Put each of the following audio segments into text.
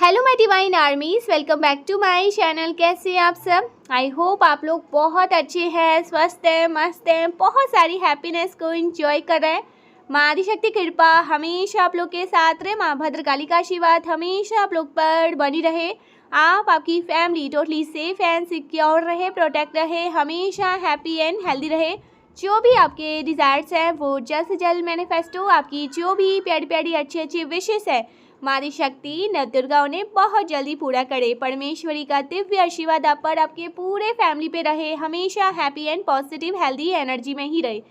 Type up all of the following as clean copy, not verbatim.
Hello my divine armies, welcome back to my channel. कैसे हैं आप सब? आई होप आप लोग बहुत अच्छे हैं, स्वस्थ हैं, मस्त हैं, बहुत सारी हैप्पीनेस को एंजॉय कर रहे हैं। माँ आदिशक्ति कृपा हमेशा आप लोग के साथ रहे। माँ भद्रकाली का आशीर्वाद हमेशा आप लोग पर बनी रहे। आप आपकी family totally safe and secure रहे, प्रोटेक्ट रहे, हमेशा हैप्पी एंड हेल्दी रहे। जो भी आपके डिज़ायर्स हैं वो जल्द से जल्द मैनिफेस्ट हो। आपकी जो भी प्यारी प्यारी अच्छी अच्छी विशेष है माँ आदिशक्ति नवदुर्गा उन्हें बहुत जल्दी पूरा करे। परमेश्वरी का दिव्य आशीर्वाद आप पर, आपके पूरे फैमिली पे रहे, हमेशा happy and positive healthy energy में ही रहे।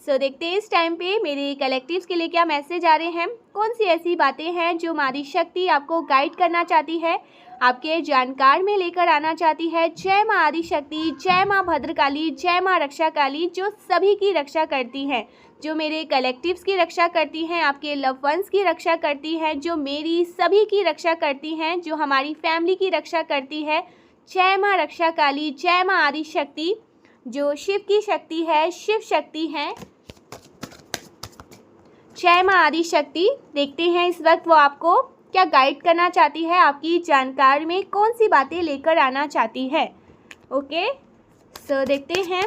सो देखते हैं इस टाइम पे मेरे कलेक्टिव्स के लिए क्या मैसेज आ रहे हैं, कौन सी ऐसी बातें हैं जो माँ आदिशक्ति आपको गाइड करना चाहती है, आपके जानकार में लेकर आना चाहती है। जय माँ आदिशक्ति, जय माँ भद्रकाली, जय माँ रक्षा काली, जो सभी की रक्षा करती हैं, जो मेरे कलेक्टिव्स की रक्षा करती हैं, आपके लव वंस की रक्षा करती हैं, जो मेरी सभी की रक्षा करती हैं, जो हमारी फैमिली की रक्षा करती है। जय माँ रक्षा काली, जय माँ आदिशक्ति, जो शिव की शक्ति है, शिव शक्ति हैं। जय माँ आदिशक्ति। देखते हैं इस वक्त वो आपको क्या गाइड करना चाहती है, आपकी जानकार में कौन सी बातें लेकर आना चाहती है। ओके, सो देखते हैं।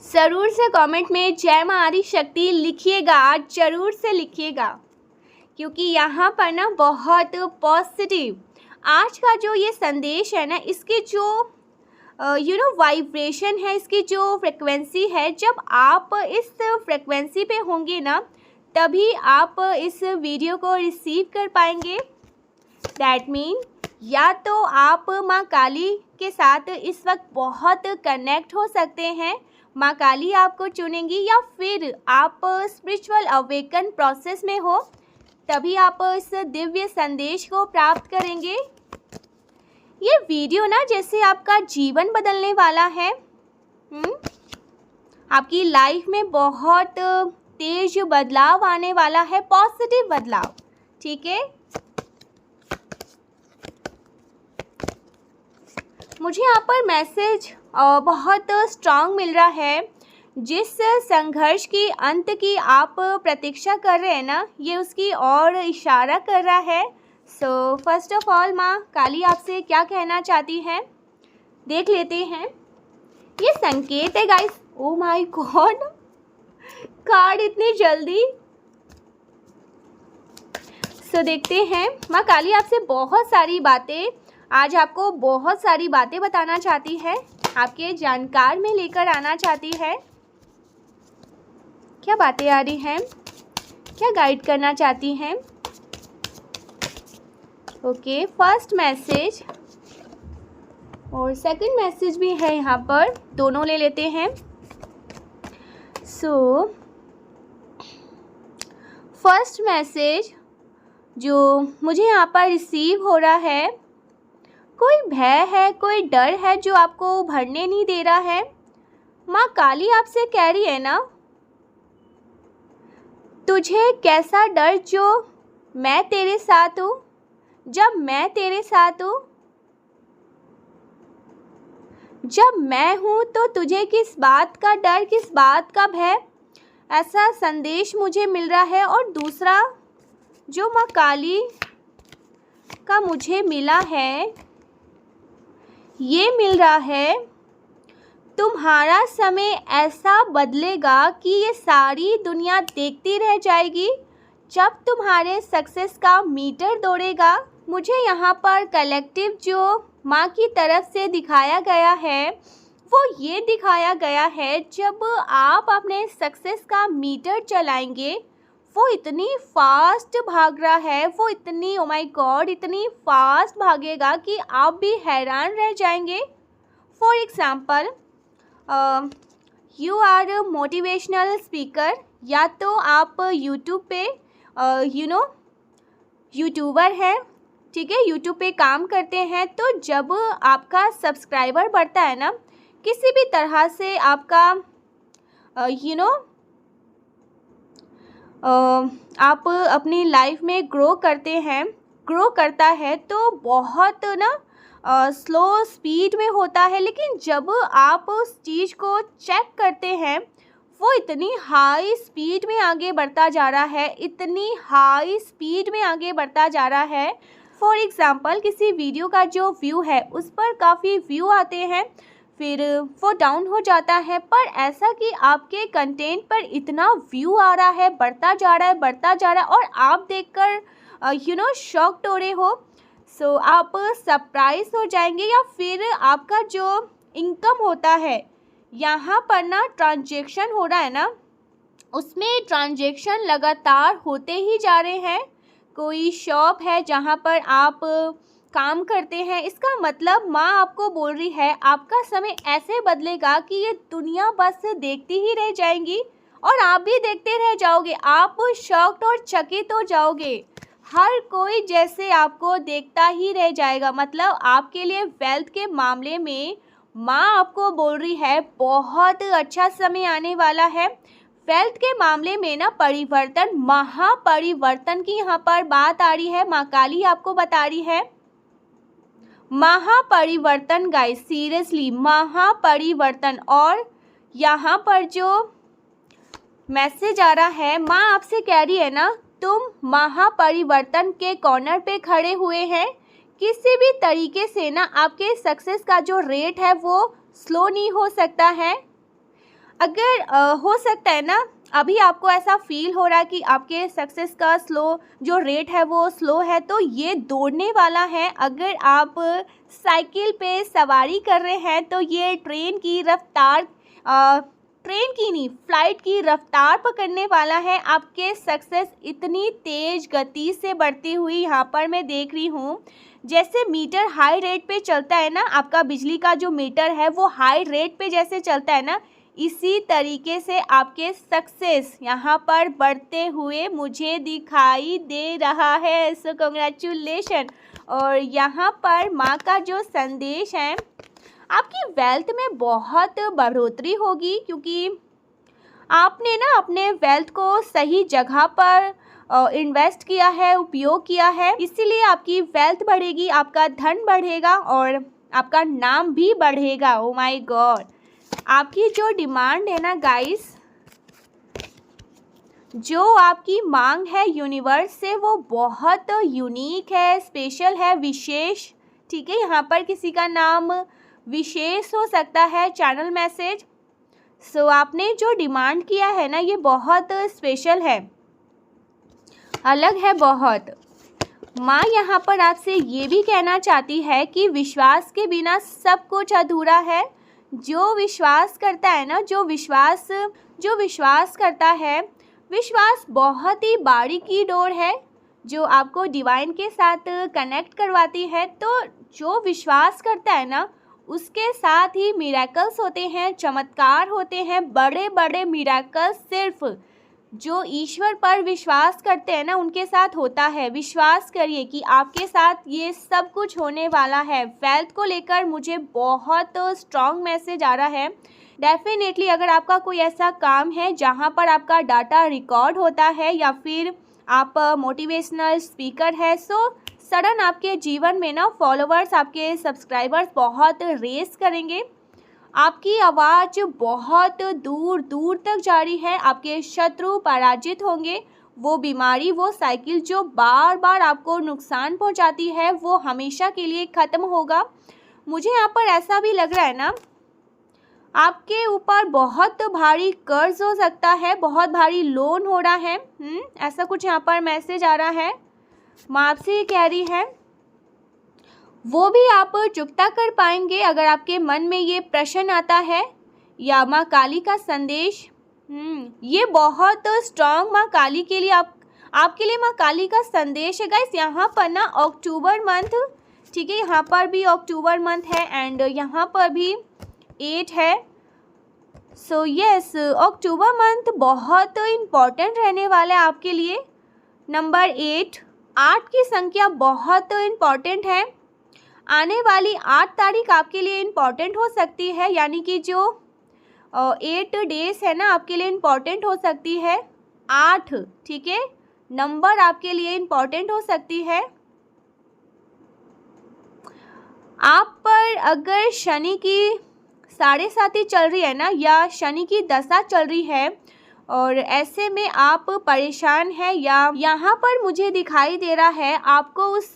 ज़रूर से कमेंट में जय माँ आदिशक्ति लिखिएगा, ज़रूर से लिखिएगा, क्योंकि यहाँ पर ना बहुत पॉजिटिव आज का जो ये संदेश है ना, इसकी जो वाइब्रेशन है, इसकी जो फ्रिक्वेंसी है, जब आप इस फ्रिक्वेंसी पे होंगे ना तभी आप इस वीडियो को रिसीव कर पाएंगे। दैट मीन या तो आप माँ काली के साथ इस वक्त बहुत कनेक्ट हो सकते हैं, माँ काली आपको चुनेंगी, या फिर आप स्पिरिचुअल अवेकन प्रोसेस में हो तभी आप इस दिव्य संदेश को प्राप्त करेंगे। ये वीडियो ना जैसे आपका जीवन बदलने वाला है। आपकी लाइफ में बहुत तेज बदलाव आने वाला है, पॉजिटिव बदलाव। ठीक है, मुझे यहाँ पर मैसेज बहुत स्ट्रांग मिल रहा है। जिस संघर्ष की अंत की आप प्रतीक्षा कर रहे हैं ना, ये उसकी ओर इशारा कर रहा है। सो फर्स्ट ऑफ ऑल माँ काली आपसे क्या कहना चाहती हैं देख लेते हैं। ये संकेत है guys. O my God, card इतनी जल्दी। सो देखते हैं माँ काली आपसे बहुत सारी बातें, आज आपको बहुत सारी बातें बताना चाहती है, आपके जानकार में लेकर आना चाहती है। क्या बातें आ रही हैं, क्या गाइड करना चाहती हैं। ओके, फर्स्ट मैसेज और सेकंड मैसेज भी है यहाँ पर, दोनों ले लेते हैं। सो फर्स्ट मैसेज जो मुझे यहाँ पर रिसीव हो रहा है, कोई भय है, कोई डर है जो आपको उभरने नहीं दे रहा है। माँ काली आपसे कह रही है ना, तुझे कैसा डर जो मैं तेरे साथ हूँ। जब मैं तेरे साथ हूँ, जब मैं हूँ तो तुझे किस बात का डर, किस बात का भय, ऐसा संदेश मुझे मिल रहा है। और दूसरा जो माँ काली का मुझे मिला है, ये मिल रहा है, तुम्हारा समय ऐसा बदलेगा कि ये सारी दुनिया देखती रह जाएगी जब तुम्हारे सक्सेस का मीटर दौड़ेगा। मुझे यहाँ पर कलेक्टिव जो माँ की तरफ से दिखाया गया है वो ये दिखाया गया है, जब आप अपने सक्सेस का मीटर चलाएंगे वो इतनी फास्ट भाग रहा है, वो इतनी ओ माय गॉड इतनी फास्ट भागेगा कि आप भी हैरान रह जाएंगे। For example, you are motivational speaker, या तो आप यूट्यूब पे यूट्यूबर हैं, ठीक है, यूट्यूब पे काम करते हैं। तो जब आपका सब्सक्राइबर बढ़ता है ना, किसी भी तरह से आपका आप अपनी लाइफ में ग्रो करते हैं, ग्रो करता है तो बहुत ना स्लो स्पीड में होता है, लेकिन जब आप उस चीज़ को चेक करते हैं वो इतनी हाई स्पीड में आगे बढ़ता जा रहा है, इतनी हाई स्पीड में आगे बढ़ता जा रहा है। फॉर एग्ज़ाम्पल किसी वीडियो का जो व्यू है उस पर काफ़ी व्यू आते हैं, फिर वो डाउन हो जाता है, पर ऐसा कि आपके कंटेंट पर इतना व्यू आ रहा है, बढ़ता जा रहा है, बढ़ता जा रहा है, और आप देखकर शॉक्ड हो रहे हो। सो आप सरप्राइज हो जाएंगे, या फिर आपका जो इनकम होता है यहाँ पर ना ट्रांजैक्शन हो रहा है ना, उसमें ट्रांजैक्शन लगातार होते ही जा रहे हैं। कोई शॉप है जहाँ पर आप काम करते हैं, इसका मतलब माँ आपको बोल रही है आपका समय ऐसे बदलेगा कि ये दुनिया बस देखती ही रह जाएंगी और आप भी देखते रह जाओगे। आप शॉक्ड और चकित हो जाओगे, हर कोई जैसे आपको देखता ही रह जाएगा। मतलब आपके लिए वेल्थ के मामले में माँ आपको बोल रही है बहुत अच्छा समय आने वाला है। वेल्थ के मामले में ना परिवर्तन, महापरिवर्तन की यहाँ पर बात आ रही है। माँ काली आपको बता रही है महापरिवर्तन गाइस, सीरियसली महापरिवर्तन। और यहाँ पर जो मैसेज आ रहा है, माँ आपसे कह रही है ना तुम महापरिवर्तन के कॉर्नर पे खड़े हुए हैं। किसी भी तरीके से ना आपके सक्सेस का जो रेट है वो स्लो नहीं हो सकता है। अगर हो सकता है ना अभी आपको ऐसा फील हो रहा है कि आपके सक्सेस का जो रेट है वो स्लो है, तो ये दौड़ने वाला है। अगर आप साइकिल पे सवारी कर रहे हैं तो ये ट्रेन की नहीं फ्लाइट की रफ्तार पकड़ने वाला है। आपके सक्सेस इतनी तेज गति से बढ़ती हुई यहाँ पर मैं देख रही हूँ। जैसे मीटर हाई रेट पे चलता है ना, आपका बिजली का जो मीटर है वो हाई रेट पे जैसे चलता है ना, इसी तरीके से आपके सक्सेस यहाँ पर बढ़ते हुए मुझे दिखाई दे रहा है। So congratulation. और यहाँ पर माँ का जो संदेश है, आपकी वेल्थ में बहुत बढ़ोतरी होगी, क्योंकि आपने ना अपने वेल्थ को सही जगह पर इन्वेस्ट किया है, उपयोग किया है, इसीलिए आपकी वेल्थ बढ़ेगी, आपका धन बढ़ेगा और आपका नाम भी बढ़ेगा। ओ माय गॉड, आपकी जो डिमांड है ना गाइस, जो आपकी मांग है यूनिवर्स से, वो बहुत यूनिक है, स्पेशल है, विशेष। ठीक है, यहाँ पर किसी का नाम विशेष हो सकता है, चैनल मैसेज। सो आपने जो डिमांड किया है ना, ये बहुत स्पेशल है, अलग है बहुत। माँ यहाँ पर आपसे ये भी कहना चाहती है कि विश्वास के बिना सब कुछ अधूरा है। जो विश्वास करता है ना, जो विश्वास करता है, विश्वास बहुत ही बारीकी डोर है जो आपको डिवाइन के साथ कनेक्ट करवाती है। तो जो विश्वास करता है ना, उसके साथ ही मिरेकल्स होते हैं, चमत्कार होते हैं, बड़े बड़े मिरेकल्स सिर्फ जो ईश्वर पर विश्वास करते हैं ना उनके साथ होता है। विश्वास करिए कि आपके साथ ये सब कुछ होने वाला है। वेल्थ को लेकर मुझे बहुत स्ट्रॉन्ग मैसेज आ रहा है। डेफिनेटली अगर आपका कोई ऐसा काम है जहाँ पर आपका डाटा रिकॉर्ड होता है, या फिर आप मोटिवेशनल स्पीकर है, सो सडन आपके जीवन में ना फॉलोवर्स, आपके सब्सक्राइबर्स बहुत रेस करेंगे। आपकी आवाज़ बहुत दूर दूर तक जा रही है, आपके शत्रु पराजित होंगे। वो बीमारी, वो साइकिल जो बार बार आपको नुकसान पहुंचाती है, वो हमेशा के लिए ख़त्म होगा। मुझे यहाँ पर ऐसा भी लग रहा है ना, आपके ऊपर बहुत भारी कर्ज हो सकता है, बहुत भारी लोन हो रहा है। ऐसा कुछ यहाँ पर मैसेज आ रहा है। माँ आपसे ये कह रही है वो भी आप चुकता कर पाएंगे अगर आपके मन में ये प्रश्न आता है। या माँ काली का संदेश, ये बहुत स्ट्रॉन्ग माँ काली के लिए आपके लिए माँ काली का संदेश है गाइस। यहाँ पर ना अक्टूबर मंथ, ठीक है, यहाँ पर भी अक्टूबर मंथ है एंड यहाँ पर भी 8 है। सो यस, अक्टूबर मंथ बहुत इम्पॉर्टेंट रहने वाला है आपके लिए। नंबर 8 की संख्या बहुत इम्पॉर्टेंट है। आने वाली 8 तारीख आपके लिए इम्पॉर्टेंट हो सकती है, यानी कि जो 8 डेज है ना आपके लिए इम्पॉर्टेंट हो सकती है। 8, ठीक है, नंबर आपके लिए इम्पॉर्टेंट हो सकती है। आप पर अगर शनि की 7.5 चल रही है ना, या शनि की दशा चल रही है, और ऐसे में आप परेशान हैं, या यहाँ पर मुझे दिखाई दे रहा है आपको उस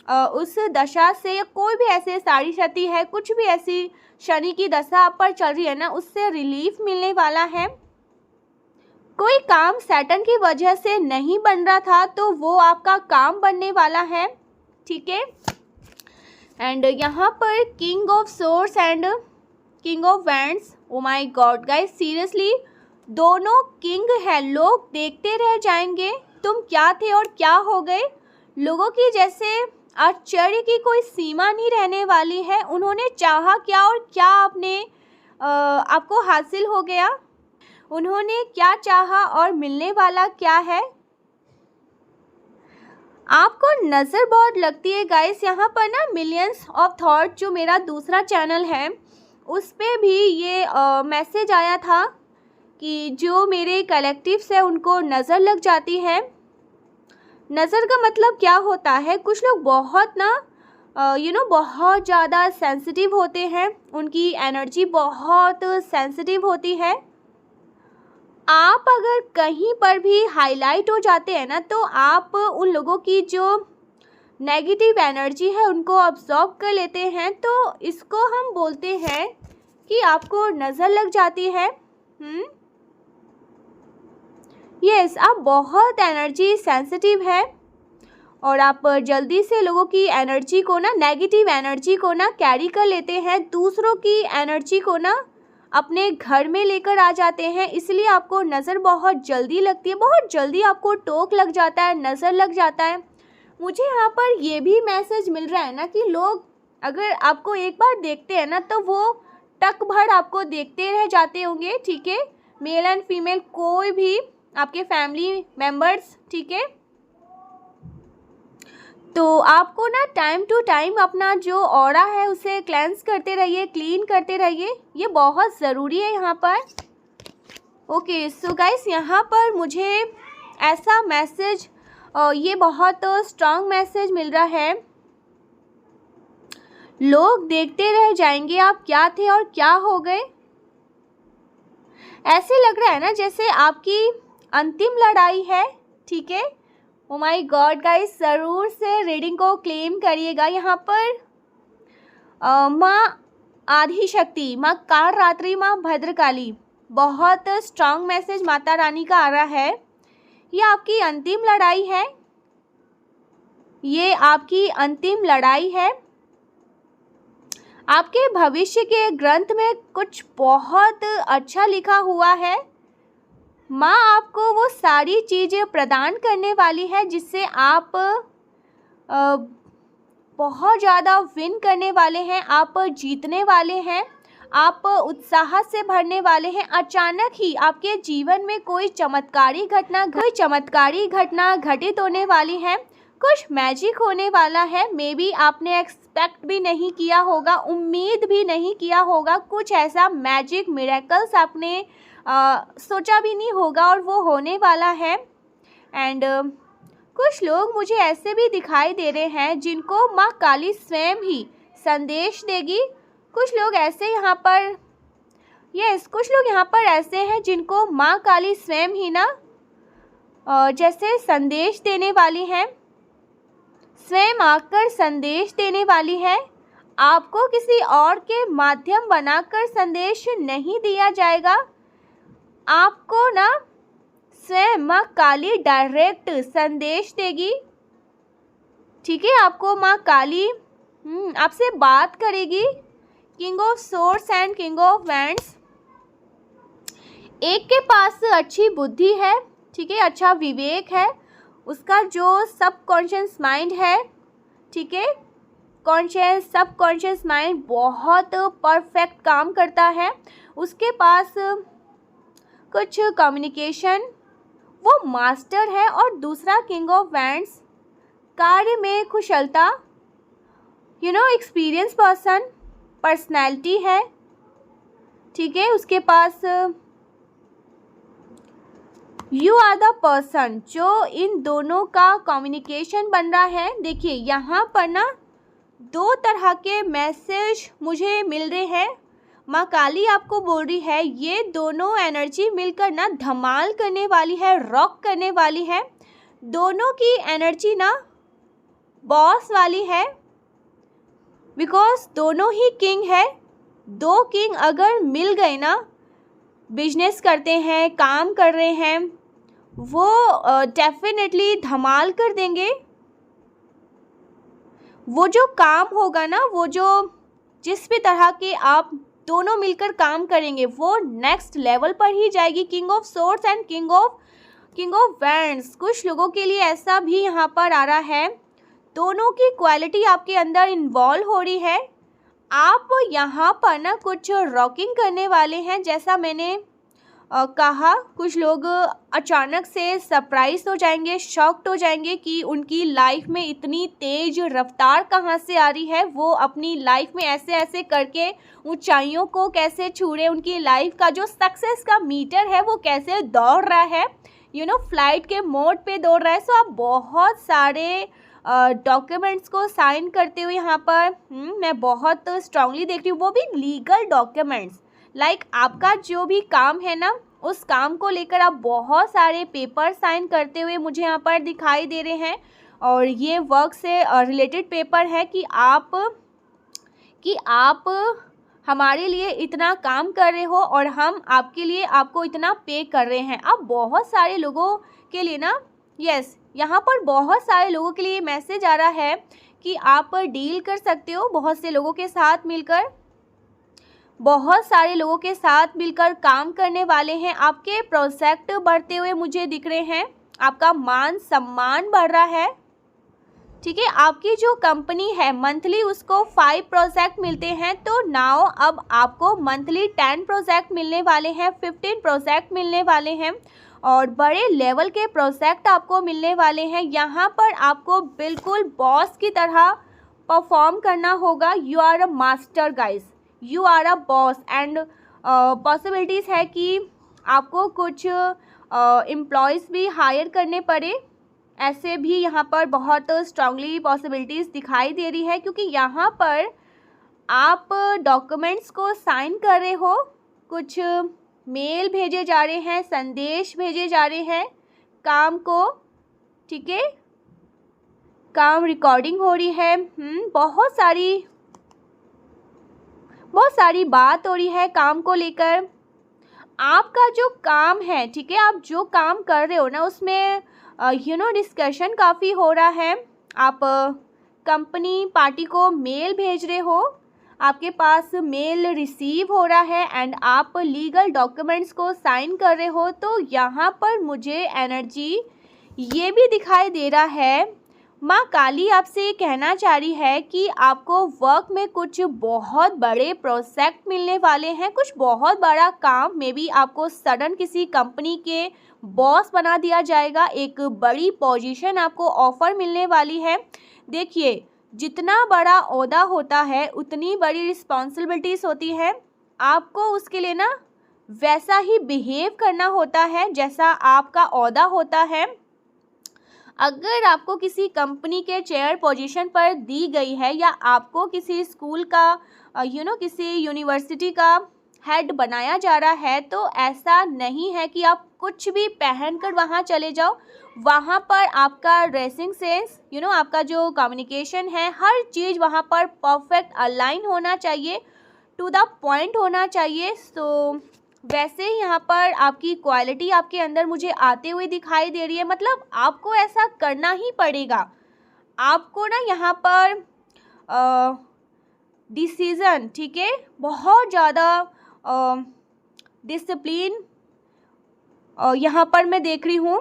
उस दशा से, या कोई भी ऐसे साढ़ी क्षति है, कुछ भी ऐसी शनि की दशा आप पर चल रही है ना, उससे रिलीफ मिलने वाला है। कोई काम सैटर्न की वजह से नहीं बन रहा था तो वो आपका काम बनने वाला है, ठीक है। एंड यहाँ पर king of source and king of wands, O my God guys, seriously दोनों किंग है। लोग देखते रह जाएंगे तुम क्या थे और क्या हो गए। लोगों की जैसे आश्चर्य की कोई सीमा नहीं रहने वाली है। उन्होंने चाहा क्या और क्या आपको हासिल हो गया। उन्होंने क्या चाहा और मिलने वाला क्या है। आपको नज़र बहुत लगती है गाइस। यहाँ पर ना मिलियंस ऑफ थॉट, जो मेरा दूसरा चैनल है, उस पे भी ये मैसेज आया था कि जो मेरे कलेक्टिव्स है उनको नज़र लग जाती है। नज़र का मतलब क्या होता है, कुछ लोग बहुत ना बहुत ज़्यादा सेंसिटिव होते हैं, उनकी एनर्जी बहुत सेंसिटिव होती है। आप अगर कहीं पर भी हाईलाइट हो जाते हैं ना, तो आप उन लोगों की जो नेगेटिव एनर्जी है उनको अब्जॉर्ब कर लेते हैं। तो इसको हम बोलते हैं कि आपको नज़र लग जाती है। यस, आप बहुत एनर्जी सेंसिटिव है और आप जल्दी से लोगों की एनर्जी को ना, नेगेटिव एनर्जी को ना कैरी कर लेते हैं, दूसरों की एनर्जी को ना अपने घर में लेकर आ जाते हैं। इसलिए आपको नज़र बहुत जल्दी लगती है, बहुत जल्दी आपको टोक लग जाता है, नज़र लग जाता है। मुझे यहाँ पर ये भी मैसेज मिल रहा है ना कि लोग अगर आपको एक बार देखते हैं ना, तो वो टक भर आपको देखते रह जाते होंगे, ठीक है। मेल एंड फीमेल, कोई भी आपके फैमिली मेम्बर्स, ठीक है। तो आपको ना टाइम टू टाइम अपना जो ऑरा है उसे क्लेंस करते रहिए, क्लीन करते रहिए, ये बहुत ज़रूरी है यहाँ पर। ओके, सो गाइस, यहाँ पर मुझे ऐसा मैसेज, ये बहुत स्ट्रॉन्ग मैसेज मिल रहा है। लोग देखते रह जाएंगे आप क्या थे और क्या हो गए। ऐसे लग रहा है ना जैसे आपकी अंतिम लड़ाई है, ठीक है। ओ माय गॉड गाइस, ज़रूर से रीडिंग को क्लेम करिएगा। यहाँ पर माँ आदिशक्ति, माँ कालरात्रि, माँ भद्रकाली, बहुत स्ट्रॉन्ग मैसेज माता रानी का आ रहा है। ये आपकी अंतिम लड़ाई है, ये आपकी अंतिम लड़ाई है। आपके भविष्य के ग्रंथ में कुछ बहुत अच्छा लिखा हुआ है। माँ आपको वो सारी चीज़ें प्रदान करने वाली है जिससे आप बहुत ज़्यादा विन करने वाले हैं, आप जीतने वाले हैं, आप उत्साह से भरने वाले हैं। अचानक ही आपके जीवन में कोई चमत्कारी घटना घटित होने वाली है, कुछ मैजिक होने वाला है। मे बी आपने एक्सपेक्ट भी नहीं किया होगा, उम्मीद भी नहीं किया होगा, कुछ ऐसा मैजिक मिरेकल्स आपने सोचा भी नहीं होगा और वो होने वाला है। एंड कुछ लोग मुझे ऐसे भी दिखाई दे रहे हैं जिनको माँ काली स्वयं ही संदेश देगी। कुछ लोग ऐसे यहाँ पर, कुछ लोग यहाँ पर ऐसे हैं जिनको माँ काली स्वयं ही ना जैसे संदेश देने वाली है, स्वयं आकर संदेश देने वाली है। आपको किसी और के माध्यम बनाकर संदेश नहीं दिया जाएगा, आपको ना स्वयं माँ काली डायरेक्ट संदेश देगी, ठीक है। आपको माँ काली आपसे बात करेगी। King of source and king of wands, एक के पास अच्छी बुद्धि है, ठीक है, अच्छा विवेक है, उसका जो सबकॉन्शियस माइंड है, ठीक है, सबकॉन्शियस माइंड बहुत परफेक्ट काम करता है। उसके पास कुछ कम्युनिकेशन, वो मास्टर है। और दूसरा किंग ऑफ वैंड्स, कार्य में कुशलता, एक्सपीरियंस पर्सनैलिटी है, ठीक है। उसके पास यू आर द पर्सन, जो इन दोनों का कम्युनिकेशन बन रहा है। देखिए यहाँ पर ना दो तरह के मैसेज मुझे मिल रहे हैं। माँ काली आपको बोल रही है ये दोनों एनर्जी मिलकर ना धमाल करने वाली है, रॉक करने वाली है। दोनों की एनर्जी ना बॉस वाली है, बिकॉज दोनों ही किंग है। दो किंग अगर मिल गए ना, बिजनेस करते हैं, काम कर रहे हैं, वो डेफिनेटली धमाल कर देंगे। वो जो काम होगा ना, वो जो जिस भी तरह के आप दोनों मिलकर काम करेंगे, वो नेक्स्ट लेवल पर ही जाएगी। King of swords and king of wands, कुछ लोगों के लिए ऐसा भी यहाँ पर आ रहा है। दोनों की क्वालिटी आपके अंदर इन्वॉल्व हो रही है। आप यहाँ पर ना कुछ रॉकिंग करने वाले हैं। जैसा मैंने कहा, कुछ लोग अचानक से सरप्राइज हो जाएंगे, शॉक्ड हो जाएंगे कि उनकी लाइफ में इतनी तेज रफ्तार कहाँ से आ रही है। वो अपनी लाइफ में ऐसे ऐसे करके ऊंचाइयों को कैसे छू रहे, उनकी लाइफ का जो सक्सेस का मीटर है वो कैसे दौड़ रहा है, फ्लाइट के मोड पे दौड़ रहा है। सो आप बहुत सारे डॉक्यूमेंट्स को साइन करते हुए यहाँ पर मैं बहुत स्ट्रांगली देख रही हूँ, वो भी लीगल डॉक्यूमेंट्स। लाइक आपका जो भी काम है ना, उस काम को लेकर आप बहुत सारे पेपर साइन करते हुए मुझे यहाँ पर दिखाई दे रहे हैं। और ये वर्क से रिलेटेड पेपर है कि आप हमारे लिए इतना काम कर रहे हो और हम आपके लिए आपको इतना पे कर रहे हैं। अब बहुत सारे लोगों के लिए ना, यस, यहाँ पर बहुत सारे लोगों के लिए मैसेज आ रहा है कि आप डील कर सकते हो बहुत से लोगों के साथ मिलकर, बहुत सारे लोगों के साथ मिलकर काम करने वाले हैं। आपके प्रोजेक्ट बढ़ते हुए मुझे दिख रहे हैं, आपका मान सम्मान बढ़ रहा है। ठीक है, आपकी जो कंपनी है मंथली उसको 5 प्रोजेक्ट मिलते हैं, तो नाउ अब आपको मंथली 10 प्रोजेक्ट मिलने वाले हैं, 15 प्रोजेक्ट मिलने वाले हैं और बड़े लेवल के प्रोजेक्ट आपको मिलने वाले हैं। यहाँ पर आपको बिल्कुल बॉस की तरह परफॉर्म करना होगा। You are a master guys, you are a boss and possibilities है कि आपको कुछ एम्प्लॉयज़ भी हायर करने पड़े। ऐसे भी यहाँ पर बहुत स्ट्रांगली पॉसिबिलिटीज़ दिखाई दे रही है, क्योंकि यहाँ पर आप डॉक्यूमेंट्स को साइन कर रहे हो, कुछ मेल भेजे जा रहे हैं, संदेश भेजे जा रहे हैं काम को। ठीक है, काम रिकॉर्डिंग हो रही है, बहुत सारी बात हो रही है काम को लेकर। आपका जो काम है, ठीक है, आप जो काम कर रहे हो ना, उसमें डिस्कशन काफ़ी हो रहा है। आप कंपनी पार्टी को मेल भेज रहे हो, आपके पास मेल रिसीव हो रहा है एंड आप लीगल डॉक्यूमेंट्स को साइन कर रहे हो। तो यहाँ पर मुझे एनर्जी ये भी दिखाई दे रहा है, माँ काली आपसे कहना चाह रही है कि आपको वर्क में कुछ बहुत बड़े प्रोजेक्ट मिलने वाले हैं, कुछ बहुत बड़ा काम। मे बी आपको सडन किसी कंपनी के बॉस बना दिया जाएगा, एक बड़ी पोजीशन आपको ऑफर मिलने वाली है। देखिए, जितना बड़ा ओहदा होता है उतनी बड़ी रिस्पॉन्सिबिलिटीज़ होती है। आपको उसके लिए ना वैसा ही बिहेव करना होता है जैसा आपका ओहदा होता है। अगर आपको किसी कंपनी के चेयर पोजीशन पर दी गई है या आपको किसी स्कूल का किसी यूनिवर्सिटी का हेड बनाया जा रहा है, तो ऐसा नहीं है कि आप कुछ भी पहनकर वहाँ चले जाओ। वहाँ पर आपका ड्रेसिंग सेंस, आपका जो कम्युनिकेशन है, हर चीज़ वहाँ पर परफेक्ट अलाइन होना चाहिए, टू द पॉइंट होना चाहिए। सो वैसे ही यहाँ पर आपकी क्वालिटी आपके अंदर मुझे आते हुए दिखाई दे रही है। मतलब आपको ऐसा करना ही पड़ेगा। आपको ना यहाँ पर डिसीज़न, ठीक है, बहुत ज़्यादा डिसिप्लिन यहाँ पर मैं देख रही हूँ।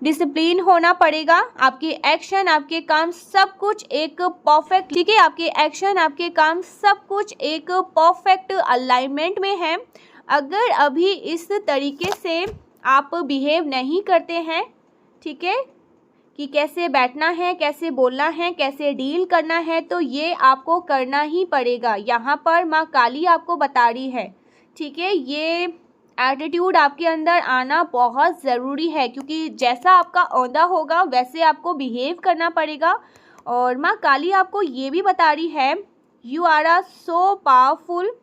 डिसिप्लिन होना पड़ेगा। आपके एक्शन, आपके काम सब कुछ एक परफेक्ट, ठीक है, आपके एक्शन, आपके काम सब कुछ एक परफेक्ट अलाइनमेंट में है। अगर अभी इस तरीके से आप बिहेव नहीं करते हैं, ठीक है, कि कैसे बैठना है, कैसे बोलना है, कैसे डील करना है, तो ये आपको करना ही पड़ेगा। यहाँ पर माँ काली आपको बता रही है, ठीक है, ये एटीट्यूड आपके अंदर आना बहुत ज़रूरी है, क्योंकि जैसा आपका ओहदा होगा वैसे आपको बिहेव करना पड़ेगा। और माँ काली आपको ये भी बता रही है, you are so powerful,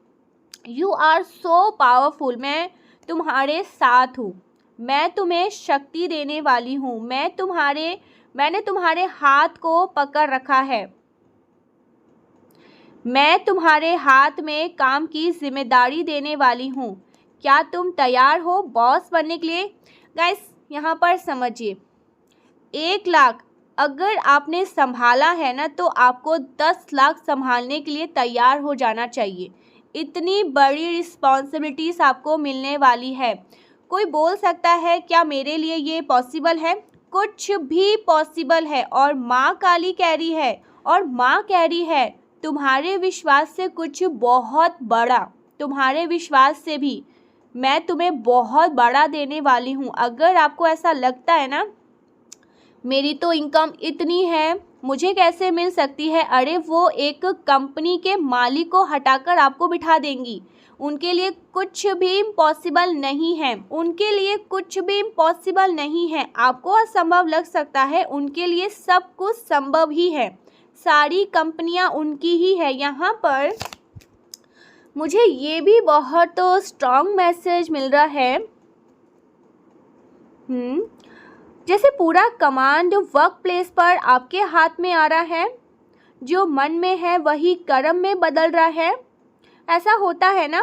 you are so powerful. मैं तुम्हारे साथ हूँ, मैं तुम्हें शक्ति देने वाली हूँ, मैं तुम्हारे मैंने तुम्हारे हाथ को पकड़ रखा है। मैं तुम्हारे हाथ में काम की जिम्मेदारी देने वाली हूँ। क्या तुम तैयार हो बॉस बनने के लिए? गाइस यहाँ पर समझिए, 1 लाख अगर आपने संभाला है ना, तो आपको 10 लाख संभालने के लिए तैयार हो जाना चाहिए। इतनी बड़ी रिस्पॉन्सिबिलिटीज आपको मिलने वाली है। कोई बोल सकता है क्या मेरे लिए ये पॉसिबल है? कुछ भी पॉसिबल है। और माँ काली कह रही है, और माँ कह रही है तुम्हारे विश्वास से कुछ बहुत बड़ा, तुम्हारे विश्वास से भी मैं तुम्हें बहुत बड़ा देने वाली हूँ। अगर आपको ऐसा लगता है ना मेरी तो इनकम इतनी है, मुझे कैसे मिल सकती है, अरे वो एक कंपनी के मालिक को हटाकर आपको बिठा देंगी। उनके लिए कुछ भी इम्पॉसिबल नहीं है, उनके लिए कुछ भी इम्पॉसिबल नहीं है। आपको असंभव लग सकता है, उनके लिए सब कुछ संभव ही है। सारी कंपनियां उनकी ही है। यहाँ पर मुझे ये भी बहुत स्ट्रॉन्ग मैसेज मिल रहा है, जैसे पूरा कमांड वर्क प्लेस पर आपके हाथ में आ रहा है। जो मन में है वही कर्म में बदल रहा है। ऐसा होता है ना,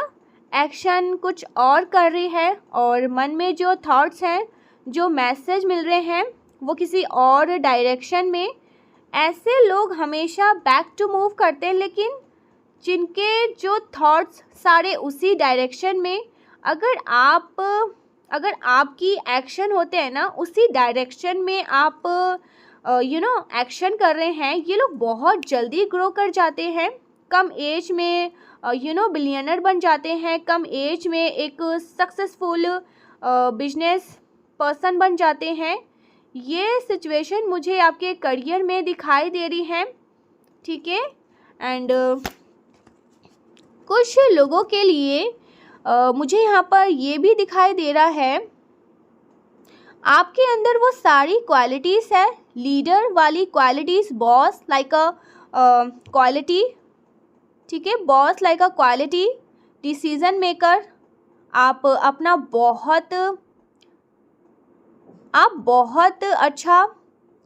एक्शन कुछ और कर रही है और मन में जो थॉट्स हैं, जो मैसेज मिल रहे हैं वो किसी और डायरेक्शन में। ऐसे लोग हमेशा बैक टू मूव करते हैं, लेकिन जिनके जो थॉट्स सारे उसी डायरेक्शन में, अगर आपकी एक्शन होते हैं ना उसी डायरेक्शन में आप एक्शन कर रहे हैं, ये लोग बहुत जल्दी ग्रो कर जाते हैं। कम एज में बिलियनर बन जाते हैं। कम एज में एक सक्सेसफुल बिजनेस पर्सन बन जाते हैं। ये सिचुएशन मुझे आपके करियर में दिखाई दे रही है, ठीक है। एंड कुछ लोगों के लिए मुझे यहाँ पर ये भी दिखाई दे रहा है, आपके अंदर वो सारी क्वालिटीज़ है, लीडर वाली qualities, boss like a quality, ठीक है, boss like a quality, decision maker. आप बहुत अच्छा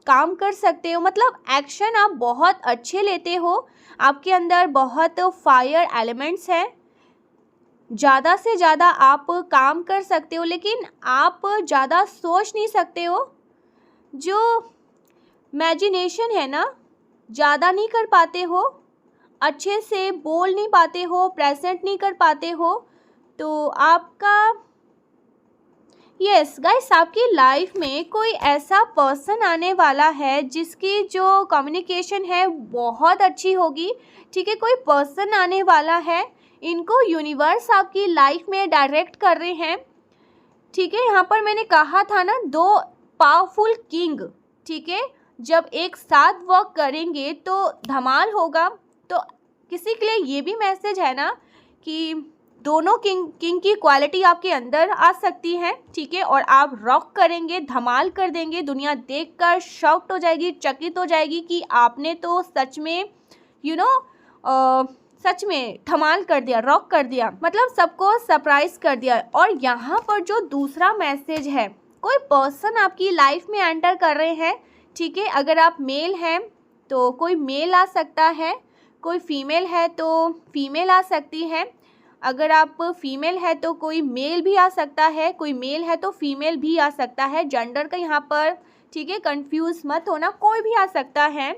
काम कर सकते हो, मतलब एक्शन आप बहुत अच्छे लेते हो। आपके अंदर बहुत फायर एलिमेंट्स हैं, ज़्यादा से ज़्यादा आप काम कर सकते हो, लेकिन आप ज़्यादा सोच नहीं सकते हो। जो इमेजिनेशन है ना, ज़्यादा नहीं कर पाते हो, अच्छे से बोल नहीं पाते हो, प्रेजेंट नहीं कर पाते हो। तो आपका यस गाइस, आपकी लाइफ में कोई ऐसा पर्सन आने वाला है जिसकी जो कम्युनिकेशन है बहुत अच्छी होगी, ठीक है। कोई पर्सन आने वाला है, इनको यूनिवर्स आपकी लाइफ में डायरेक्ट कर रहे हैं, ठीक है। यहाँ पर मैंने कहा था ना 2 पावरफुल किंग, ठीक है, जब एक साथ वर्क करेंगे तो धमाल होगा। तो किसी के लिए ये भी मैसेज है ना कि दोनों किंग की क्वालिटी आपके अंदर आ सकती है, ठीक है, और आप रॉक करेंगे, धमाल कर देंगे। दुनिया देखकर शॉक्ड हो जाएगी, चकित हो जाएगी कि आपने तो सच में सच में धमाल कर दिया, रॉक कर दिया, मतलब सबको सरप्राइज कर दिया। और यहाँ पर जो दूसरा मैसेज है, कोई पर्सन आपकी लाइफ में एंटर कर रहे हैं, ठीक है। अगर आप मेल हैं तो कोई मेल आ सकता है, कोई फीमेल है तो फीमेल आ सकती है। अगर आप फीमेल है तो कोई मेल भी आ सकता है, कोई मेल है तो फीमेल भी आ सकता है। जेंडर का यहाँ पर, ठीक है, कंफ्यूज मत होना, कोई भी आ सकता है।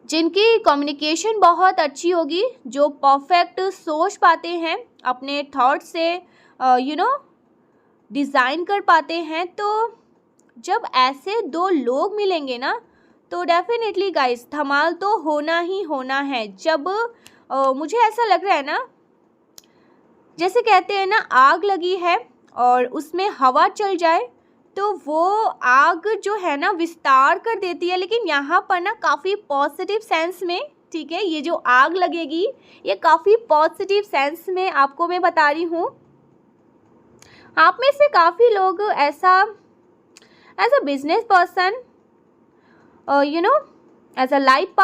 जिनकी कम्युनिकेशन बहुत अच्छी होगी, जो परफेक्ट सोच पाते हैं, अपने थॉट से डिज़ाइन कर पाते हैं। तो जब ऐसे 2 लोग मिलेंगे ना, तो डेफिनेटली गाइस धमाल तो होना ही होना है। जब मुझे ऐसा लग रहा है ना, जैसे कहते हैं ना आग लगी है और उसमें हवा चल जाए तो वो आग जो है ना विस्तार कर देती है, लेकिन यहाँ पर ना काफ़ी पॉजिटिव सेंस में, ठीक है, ये जो आग लगेगी ये काफ़ी पॉजिटिव सेंस में आपको मैं बता रही हूँ। आप में से काफ़ी लोग ऐसा as a business person, as a life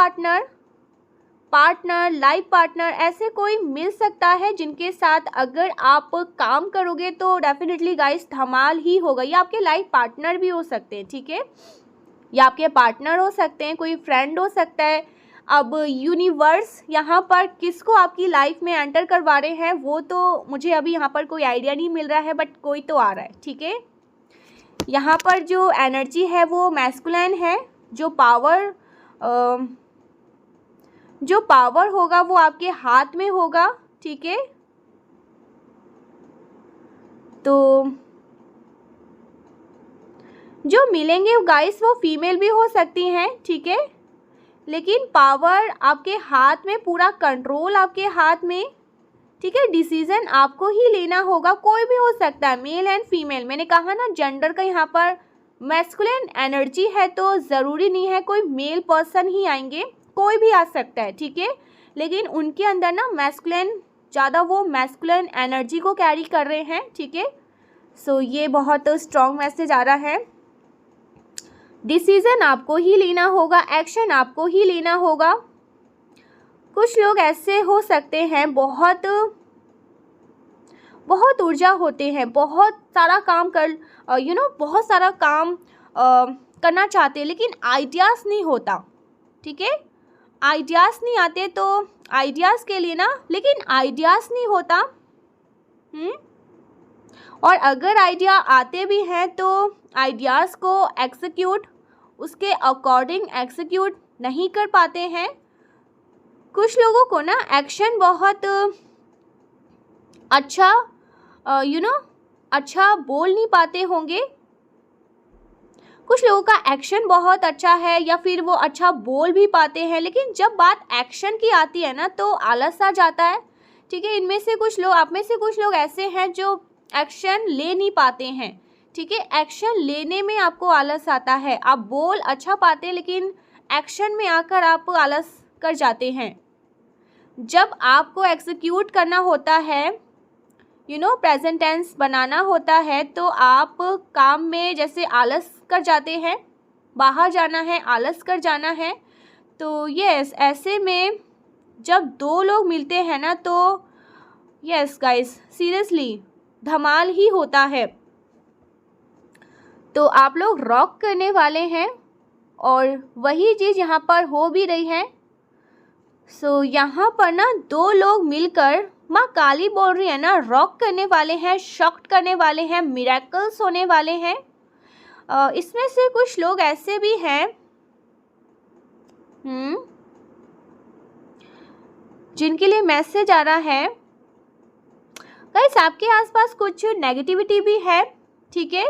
life partner ऐसे कोई मिल सकता है, जिनके साथ अगर आप काम करोगे तो डेफिनेटली गाइस धमाल ही होगा। ये आपके लाइफ पार्टनर भी हो सकते हैं, ठीक है। या आपके पार्टनर हो सकते हैं, कोई फ्रेंड हो सकता है। अब यूनिवर्स यहाँ पर किसको आपकी लाइफ में एंटर करवा रहे हैं वो तो मुझे अभी यहाँ पर कोई आइडिया नहीं मिल रहा है, बट कोई तो आ रहा है, ठीक है। यहाँ पर जो एनर्जी है वो मैस्कुलिन है, जो पावर होगा वो आपके हाथ में होगा, ठीक है। तो जो मिलेंगे गाइस वो फीमेल भी हो सकती हैं, ठीक है, लेकिन पावर आपके हाथ में, पूरा कंट्रोल आपके हाथ में, ठीक है। डिसीजन आपको ही लेना होगा, कोई भी हो सकता है, मेल एंड फीमेल। मैंने कहा ना जेंडर का यहाँ पर मैस्कुलिन एनर्जी है तो ज़रूरी नहीं है कोई मेल पर्सन ही आएंगे, कोई भी आ सकता है, ठीक है। लेकिन उनके अंदर ना मैस्कुलिन ज़्यादा, वो मैस्कुलिन एनर्जी को कैरी कर रहे हैं, ठीक है। सो ये बहुत स्ट्रॉन्ग मैसेज आ रहा है। डिसीज़न आपको ही लेना होगा, एक्शन आपको ही लेना होगा। कुछ लोग ऐसे हो सकते हैं बहुत ऊर्जा होते हैं, बहुत सारा काम बहुत सारा काम करना चाहते हैं, लेकिन आइडियाज़ नहीं होता, ठीक है। आइडियाज़ नहीं आते तो आइडियाज़ के लिए ना, लेकिन आइडियाज़ नहीं होता। और अगर आइडिया आते भी हैं तो आइडियाज़ को एग्जीक्यूट, उसके अकॉर्डिंग एग्जीक्यूट नहीं कर पाते हैं। कुछ लोगों को ना एक्शन बहुत अच्छा अच्छा बोल नहीं पाते होंगे। कुछ लोगों का एक्शन बहुत अच्छा है या फिर वो अच्छा बोल भी पाते हैं, लेकिन जब बात एक्शन की आती है ना तो आलस आ जाता है, ठीक है। इनमें से कुछ लोग, आप में से कुछ लोग ऐसे हैं जो एक्शन ले नहीं पाते हैं, ठीक है। एक्शन लेने में आपको आलस आता है, आप बोल अच्छा पाते हैं लेकिन एक्शन में आकर आप आलस कर जाते हैं। जब आपको एग्जीक्यूट करना होता है, प्रेजेंट टेंस बनाना होता है, तो आप काम में जैसे आलस कर जाते हैं, बाहर जाना है आलस कर जाना है। तो यस, ऐसे में जब दो लोग मिलते हैं ना तो यस गाइस, सीरियसली धमाल ही होता है। तो आप लोग रॉक करने वाले हैं और वही चीज़ यहाँ पर हो भी रही है। सो यहाँ पर ना दो लोग मिलकर, माँ काली बोल रही है ना, रॉक करने वाले हैं, शॉक्ड करने वाले हैं, मिरेकल्स होने वाले हैं। इसमें से कुछ लोग ऐसे भी हैं जिनके लिए मैसेज आ रहा है गाइस, आपके आसपास कुछ नेगेटिविटी भी है, ठीक है।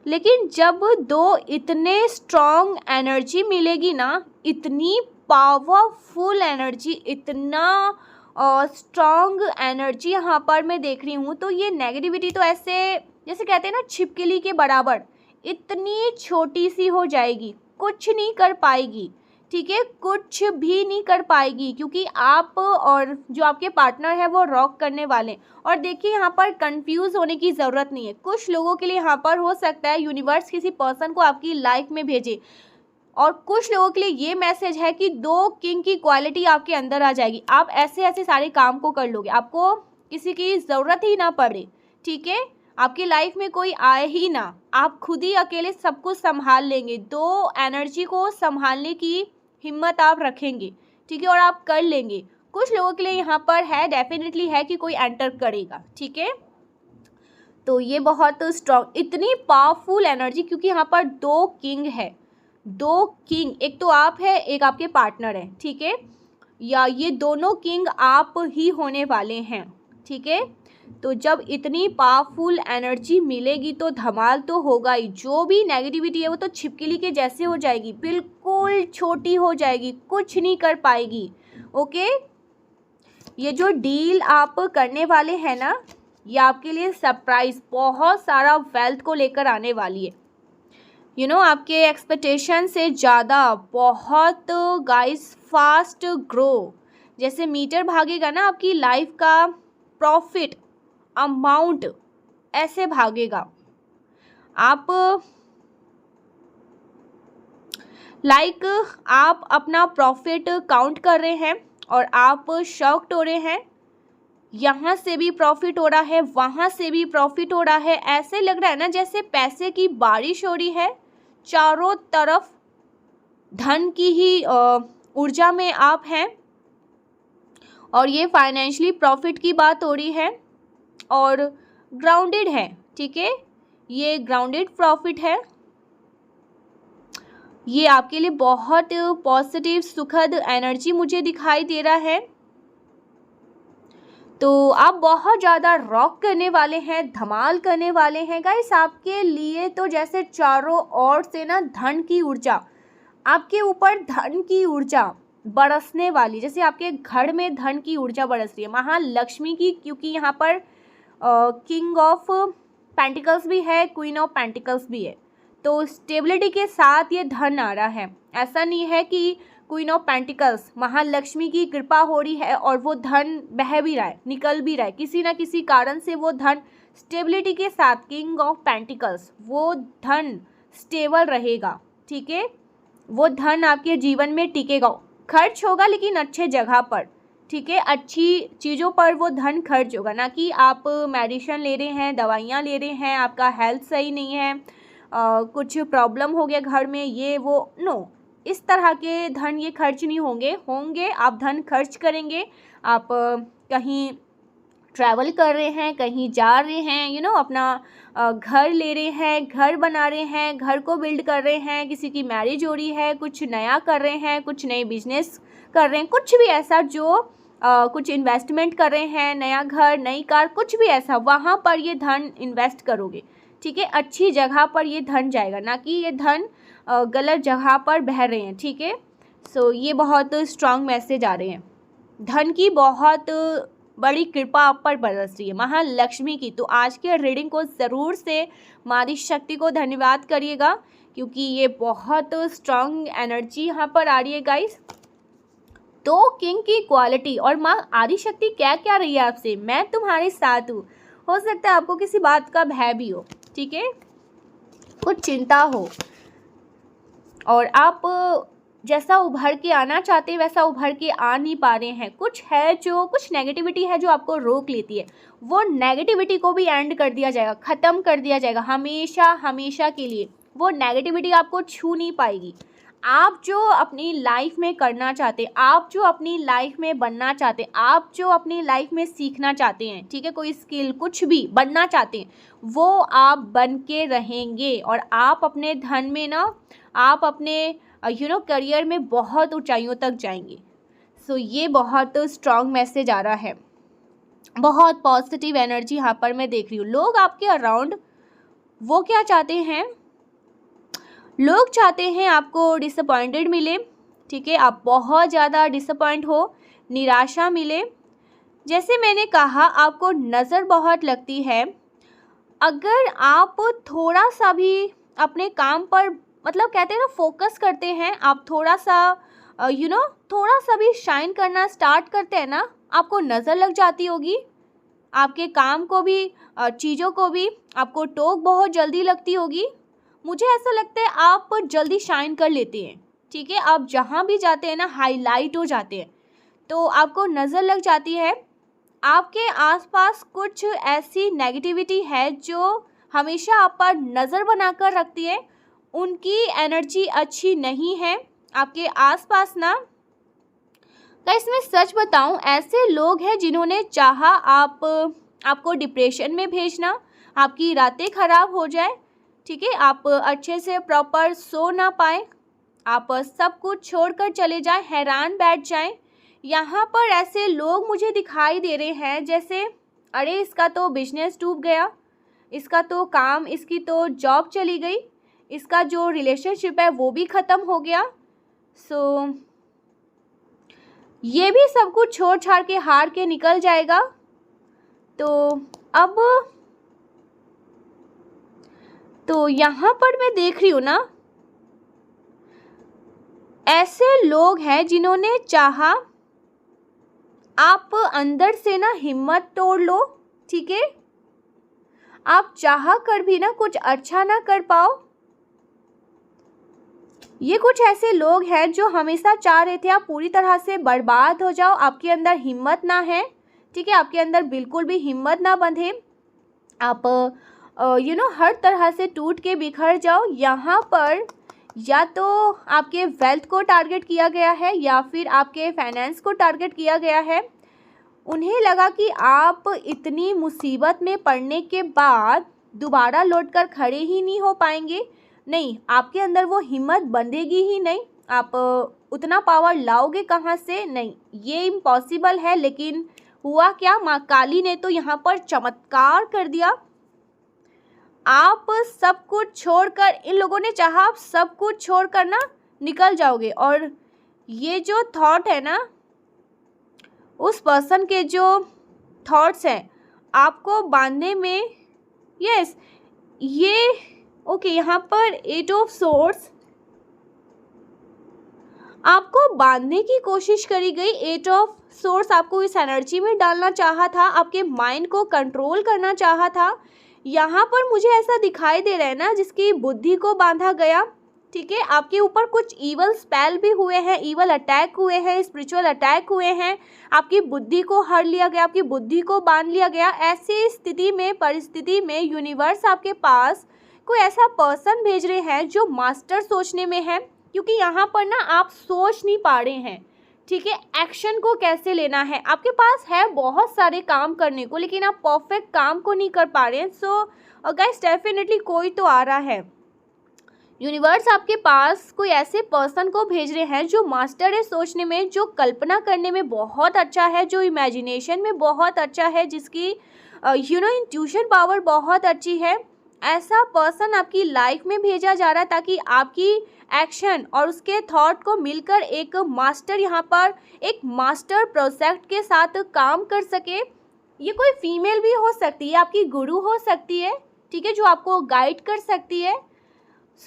लेकिन जब दो इतने स्ट्रॉन्ग एनर्जी मिलेगी ना, इतनी पावरफुल एनर्जी, इतना स्ट्रॉन्ग एनर्जी यहाँ पर मैं देख रही हूँ, तो ये नेगेटिविटी तो ऐसे जैसे कहते हैं ना छिपकली के बराबर, इतनी छोटी सी हो जाएगी, कुछ नहीं कर पाएगी, ठीक है, कुछ भी नहीं कर पाएगी, क्योंकि आप और जो आपके पार्टनर है वो रॉक करने वाले। और देखिए यहाँ पर कंफ्यूज होने की ज़रूरत नहीं है। कुछ लोगों के लिए यहाँ पर हो सकता है यूनिवर्स किसी पर्सन को आपकी लाइफ में भेजे, और कुछ लोगों के लिए ये मैसेज है कि दो किंग की क्वालिटी आपके अंदर आ जाएगी। आप ऐसे ऐसे सारे काम को कर लोगे, आपको किसी की ज़रूरत ही ना पड़े, ठीक है। आपकी लाइफ में कोई आए ही ना, आप खुद ही अकेले सब कुछ संभाल लेंगे। दो एनर्जी को संभालने की हिम्मत आप रखेंगे, ठीक है, और आप कर लेंगे। कुछ लोगों के लिए यहाँ पर है, डेफिनेटली है कि कोई एंटर करेगा, ठीक है। तो ये बहुत स्ट्रॉन्ग, इतनी पावरफुल एनर्जी, क्योंकि यहाँ पर दो किंग है, दो किंग, एक तो आप है, एक आपके पार्टनर है, ठीक है, या ये दोनों किंग आप ही होने वाले हैं, ठीक है। तो जब इतनी पावरफुल एनर्जी मिलेगी तो धमाल तो होगा ही। जो भी नेगेटिविटी है वो तो छिपकली के जैसे हो जाएगी, बिल्कुल छोटी हो जाएगी, कुछ नहीं कर पाएगी, ओके। ये जो डील आप करने वाले हैं ना, ये आपके लिए सरप्राइज, बहुत सारा वेल्थ को लेकर आने वाली है। आपके एक्सपेक्टेशन से ज़्यादा, बहुत गाइस फास्ट ग्रो, जैसे मीटर भागेगा ना आपकी लाइफ का प्रॉफिट अमाउंट, ऐसे भागेगा। आप आप अपना प्रॉफिट काउंट कर रहे हैं और आप शॉक्ड हो रहे हैं, यहाँ से भी प्रॉफिट हो रहा है, वहाँ से भी प्रॉफिट हो रहा है। ऐसे लग रहा है ना जैसे पैसे की बारिश हो रही है, चारों तरफ धन की ही ऊर्जा में आप हैं, और ये फाइनेंशियली प्रॉफिट की बात हो रही है, और ग्राउंडेड है, ठीक है, ये ग्राउंडेड प्रॉफिट है। ये आपके लिए बहुत पॉजिटिव सुखद एनर्जी मुझे दिखाई दे रहा है। तो आप बहुत ज़्यादा रॉक करने वाले हैं, धमाल करने वाले हैं गाइस। आपके लिए तो जैसे चारों ओर से ना धन की ऊर्जा, आपके ऊपर धन की ऊर्जा बरसने वाली, जैसे आपके घर में धन की ऊर्जा बरस रही है, महालक्ष्मी की, क्योंकि यहाँ पर किंग ऑफ पेंटिकल्स भी है, क्वीन ऑफ पेंटिकल्स भी है, तो स्टेबिलिटी के साथ ये धन आ रहा है। ऐसा नहीं है कि क्वीन ऑफ पेंटिकल्स महालक्ष्मी की कृपा हो रही है और वो धन बह भी रहा है, निकल भी रहा है, किसी ना किसी कारण से वो धन स्टेबिलिटी के साथ, किंग ऑफ पेंटिकल्स, वो धन स्टेबल रहेगा, ठीक है, वो धन आपके जीवन में टिकेगा, खर्च होगा लेकिन अच्छे जगह पर, ठीक है, अच्छी चीज़ों पर वो धन खर्च होगा, ना कि आप मेडिसिन ले रहे हैं, दवाइयाँ ले रहे हैं, आपका हेल्थ सही नहीं है, कुछ प्रॉब्लम हो गया घर में, ये वो, नो, इस तरह के धन ये खर्च नहीं होंगे। आप धन खर्च करेंगे, आप कहीं ट्रैवल कर रहे हैं, कहीं जा रहे हैं, अपना घर ले रहे हैं, घर बना रहे हैं, घर को बिल्ड कर रहे हैं, किसी की मैरिज हो रही है, कुछ नया कर रहे हैं, कुछ नए बिजनेस कर रहे हैं, कुछ भी ऐसा जो कुछ इन्वेस्टमेंट कर रहे हैं, नया घर, नई कार, कुछ भी ऐसा, वहाँ पर ये धन इन्वेस्ट करोगे, ठीक है, अच्छी जगह पर ये धन जाएगा, ना कि ये धन गलत जगह पर बह रहे हैं, ठीक है। सो ये बहुत स्ट्रांग मैसेज आ रहे हैं, धन की बहुत बड़ी कृपा आप पर बरस रही है, महालक्ष्मी की। तो आज के रीडिंग को ज़रूर से माँ आदिशक्ति को धन्यवाद करिएगा, क्योंकि ये बहुत स्ट्रांग एनर्जी यहाँ पर आ रही है गाइस। तो किंग की क्वालिटी, और माँ आदिशक्ति क्या क्या रही है आपसे, मैं तुम्हारे साथ हूँ। हो सकता है आपको किसी बात का भय भी हो, ठीक है, कुछ चिंता हो, और आप जैसा उभर के आना चाहते हैं वैसा उभर के आ नहीं पा रहे हैं, कुछ नेगेटिविटी है जो आपको रोक लेती है, वो नेगेटिविटी को भी एंड कर दिया जाएगा, ख़त्म कर दिया जाएगा हमेशा हमेशा के लिए। वो नेगेटिविटी आपको छू नहीं पाएगी। आप जो अपनी लाइफ में करना चाहते हैं, आप जो अपनी लाइफ में बनना चाहते हैं, आप जो अपनी लाइफ में सीखना चाहते हैं, ठीक है, कोई स्किल कुछ भी बनना चाहते हैं, वो आप बन के रहेंगे, और आप अपने धन में ना, आप अपने करियर में बहुत ऊंचाइयों तक जाएंगे। सो ये बहुत स्ट्रांग मैसेज आ रहा है, बहुत पॉजिटिव एनर्जी यहाँ पर मैं देख रही हूँ। लोग आपके अराउंड वो क्या चाहते हैं, लोग चाहते हैं आपको डिसअपॉइंटेड मिले, ठीक है, आप बहुत ज़्यादा डिसअपॉइंट हो, निराशा मिले। जैसे मैंने कहा, आपको नज़र बहुत लगती है, अगर आप थोड़ा सा भी अपने काम पर, मतलब कहते हैं ना, फोकस करते हैं, आप थोड़ा सा थोड़ा सा भी शाइन करना स्टार्ट करते हैं ना, आपको नज़र लग जाती होगी, आपके काम को भी, चीज़ों को भी आपको टोक बहुत जल्दी लगती होगी। मुझे ऐसा लगता है आप जल्दी शाइन कर लेते हैं, ठीक है, आप जहाँ भी जाते हैं ना हाईलाइट हो जाते हैं, तो आपको नज़र लग जाती है। आपके आसपास कुछ ऐसी नेगेटिविटी है जो हमेशा आप पर नज़र बनाकर रखती है, उनकी एनर्जी अच्छी नहीं है आपके आसपास ना। गाइस मैं सच बताऊं, ऐसे लोग हैं जिन्होंने चाहा आपको डिप्रेशन में भेजना, आपकी रातें ख़राब हो जाए, ठीक है, आप अच्छे से प्रॉपर सो ना पाए, आप सब कुछ छोड़कर चले जाएं, हैरान बैठ जाएं। यहाँ पर ऐसे लोग मुझे दिखाई दे रहे हैं जैसे, अरे इसका तो बिजनेस डूब गया, इसका तो काम, इसकी तो जॉब चली गई, इसका जो रिलेशनशिप है वो भी ख़त्म हो गया। सो ये भी सब कुछ छोड़ छाड़ के हार के निकल जाएगा। तो अब तो यहाँ पर मैं देख रही हूँ ना, ऐसे लोग हैं जिन्होंने चाहा आप अंदर से ना हिम्मत तोड़ लो, ठीक है, आप चाह कर भी ना कुछ अच्छा ना कर पाओ। ये कुछ ऐसे लोग हैं जो हमेशा चाह रहे थे आप पूरी तरह से बर्बाद हो जाओ, आपके अंदर हिम्मत ना है, ठीक है, आपके अंदर बिल्कुल भी हिम्मत ना बंधे, आप हर तरह से टूट के बिखर जाओ। यहाँ पर या तो आपके वेल्थ को टारगेट किया गया है या फिर आपके फाइनेंस को टारगेट किया गया है। उन्हें लगा कि आप इतनी मुसीबत में पड़ने के बाद दोबारा लौटकर खड़े ही नहीं हो पाएंगे। नहीं, आपके अंदर वो हिम्मत बंधेगी ही नहीं। आप उतना पावर लाओगे कहाँ से? नहीं, ये इम्पॉसिबल है। लेकिन हुआ क्या, माँ काली ने तो यहाँ पर चमत्कार कर दिया। आप सब कुछ छोड़कर, इन लोगों ने चाहा आप सब कुछ छोड़कर ना निकल जाओगे। और ये जो थॉट है ना, उस पर्सन के जो थॉट्स हैं आपको बांधने में, यस ये ओके, यहाँ पर 8 ऑफ सोर्ड्स आपको बांधने की कोशिश करी गई। 8 ऑफ सोर्स आपको इस एनर्जी में डालना चाहा था, आपके माइंड को कंट्रोल करना चाहा था। यहाँ पर मुझे ऐसा दिखाई दे रहा है ना, जिसकी बुद्धि को बांधा गया। ठीक है, आपके ऊपर कुछ ईवल स्पेल भी हुए हैं, ईवल अटैक हुए हैं, स्पिरिचुअल अटैक हुए हैं। आपकी बुद्धि को हर लिया गया, आपकी बुद्धि को बांध लिया गया। ऐसी स्थिति में, परिस्थिति में यूनिवर्स आपके पास कोई ऐसा पर्सन भेज रहे हैं जो मास्टर सोचने में है। क्योंकि यहाँ पर ना आप सोच नहीं पा रहे हैं, ठीक है, एक्शन को कैसे लेना है। आपके पास है बहुत सारे काम करने को, लेकिन आप परफेक्ट काम को नहीं कर पा रहे हैं। सो गाइस, डेफिनेटली कोई तो आ रहा है। यूनिवर्स आपके पास कोई ऐसे पर्सन को भेज रहे हैं जो मास्टर है सोचने में, जो कल्पना करने में बहुत अच्छा है, जो इमेजिनेशन में बहुत अच्छा है, जिसकी इंट्यूशन पावर बहुत अच्छी है। ऐसा पर्सन आपकी लाइफ में भेजा जा रहा है ताकि आपकी एक्शन और उसके थॉट को मिलकर एक मास्टर, यहाँ पर एक मास्टर प्रोजेक्ट के साथ काम कर सके। ये कोई फीमेल भी हो सकती है, आपकी गुरु हो सकती है, ठीक है, जो आपको गाइड कर सकती है।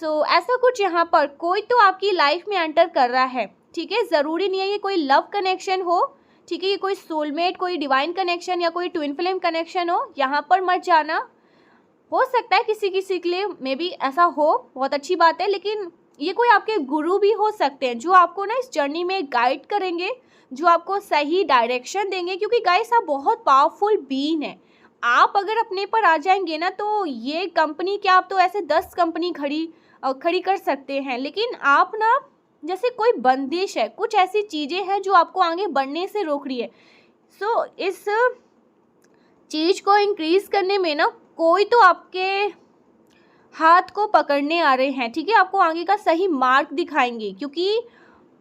सो ऐसा कुछ यहाँ पर कोई तो आपकी लाइफ में एंटर कर रहा है। ठीक है, ज़रूरी नहीं है ये कोई लव कनेक्शन हो, ठीक है, ये कोई सोलमेट, कोई डिवाइन कनेक्शन या कोई ट्विन फ्लेम कनेक्शन हो। यहाँ पर मत जाना। हो सकता है किसी किसी के लिए मे बी ऐसा हो, बहुत अच्छी बात है, लेकिन ये कोई आपके गुरु भी हो सकते हैं जो आपको ना इस जर्नी में गाइड करेंगे, जो आपको सही डायरेक्शन देंगे। क्योंकि गाइस, आप बहुत पावरफुल बीइंग हैं। आप अगर अपने पर आ जाएंगे ना, तो ये कंपनी क्या, आप तो ऐसे 10 कंपनी खड़ी कर सकते हैं। लेकिन आप ना, जैसे कोई बंदिश है, कुछ ऐसी चीज़ें हैं जो आपको आगे बढ़ने से रोक रही है। सो इस चीज़ को इंक्रीज करने में ना कोई तो आपके हाथ को पकड़ने आ रहे हैं। ठीक है, आपको आगे का सही मार्ग दिखाएंगे। क्योंकि